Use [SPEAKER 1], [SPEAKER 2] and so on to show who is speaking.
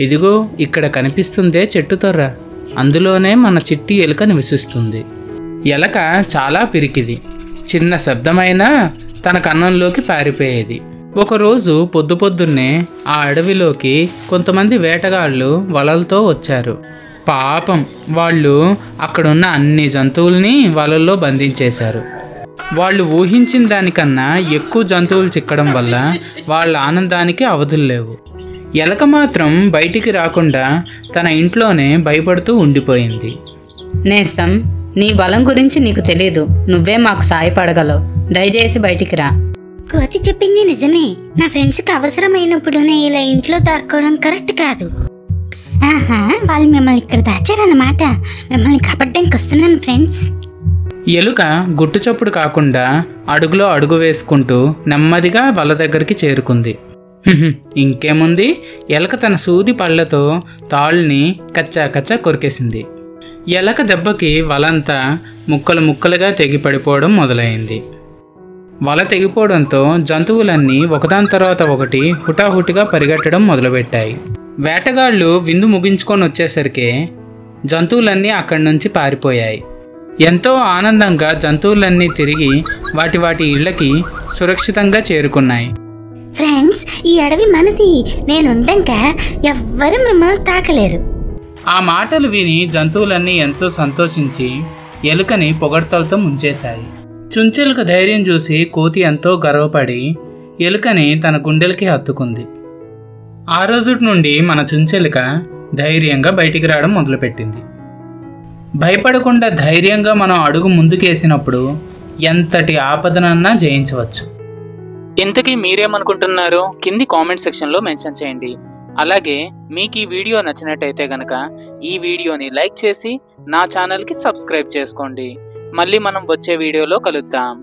[SPEAKER 1] ఇదిగో ఇక్కడ కనిపిస్తుందే చెట్టు తొర్ర, అందులోనే మన చిట్టి ఎలుక నివసిస్తుంది. ఎలక చాలా పిరికిది. చిన్న శబ్దమైనా తన కన్నంలోకి పారిపోయేది. ఒకరోజు పొద్దున్నే ఆ అడవిలోకి కొంతమంది వేటగాళ్ళు వలలతో వచ్చారు. పాపం వాళ్ళు అక్కడున్న అన్ని జంతువుల్ని వలల్లో బంధించేశారు. వాళ్ళు ఊహించిన దానికన్నా ఎక్కువ జంతువులు చిక్కడం వల్ల వాళ్ళ ఆనందానికి అవధులు లేవు. ఎలక మాత్రం బయటికి రాకుండా తన ఇంట్లోనే భయపడుతూ ఉండిపోయింది.
[SPEAKER 2] నేస్తం, నీ బలం గురించి నీకు తెలీదు. నువ్వే మాకు సాయపడగలవు. దయచేసి బయటికి రా.
[SPEAKER 3] కోతి చెప్పింది నిజమే. నా ఫ్రెండ్స్కి అవసరమైనప్పుడు నేను ఇలా ఇంట్లో దాక్కోవడం కరెక్ట్ కాదు. ఆహా, వాళ్ళు మిమ్మల్ని ఇక్కడ దాచారన్నమాట. మిమ్మల్ని కాపాడడానికి వస్తున్నాను ఫ్రెండ్స్.
[SPEAKER 1] ఎలుక గుట్టుచప్పుడు కాకుండా అడుగులో అడుగు వేసుకుంటూ నెమ్మదిగా వల దగ్గరికి చేరుకుంది. ఇంకేముంది, ఎలక తన సూది పళ్ళతో తాళ్ళని కచ్చా కొరికేసింది. ఎలక దెబ్బకి వలంతా ముక్కలు ముక్కలుగా తెగి పడిపోవడం మొదలైంది. వల తెగిపోవడంతో జంతువులన్నీ ఒకదాని తర్వాత ఒకటి హుటాహుటిగా పరిగెట్టడం మొదలుపెట్టాయి. వేటగాళ్ళు విందు ముగించుకొని వచ్చేసరికి జంతువులన్నీ అక్కడి నుంచి పారిపోయాయి. ఎంతో ఆనందంగా జంతువులన్నీ తిరిగి వాటి ఇళ్ళకి సురక్షితంగా చేరుకున్నాయి.
[SPEAKER 3] ఫ్రెండ్స్, ఈ అడవి మనది. నేనుండక ఎవ్వరు మిమ్మల్ని తాకలేరు.
[SPEAKER 1] ఆ మాటలు విని జంతువులన్నీ ఎంతో సంతోషించి ఎలుకని పొగడ్తలతో ముంచేశాయి. చుంచెలుక ధైర్యం చూసి కోతి ఎంతో గర్వపడి ఎలుకని తన గుండెలకి హత్తుకుంది. ఆ రోజు నుండి మన చుంచెలుక ధైర్యంగా బయటికి రావడం మొదలుపెట్టింది. భయపడకుండా ధైర్యంగా మనం అడుగు ముందుకేసినప్పుడు ఎంతటి ఆపదనన్నా జయించవచ్చు. ఇంతకీ మీరేమనుకుంటున్నారో కింది కామెంట్ సెక్షన్లో మెన్షన్ చేయండి. అలాగే మీకు ఈ వీడియో నచ్చినట్టయితే గనక ఈ వీడియోని లైక్ చేసి నా ఛానల్కి సబ్స్క్రైబ్ చేసుకోండి. మళ్ళీ మనం వచ్చే వీడియోలో కలుద్దాం.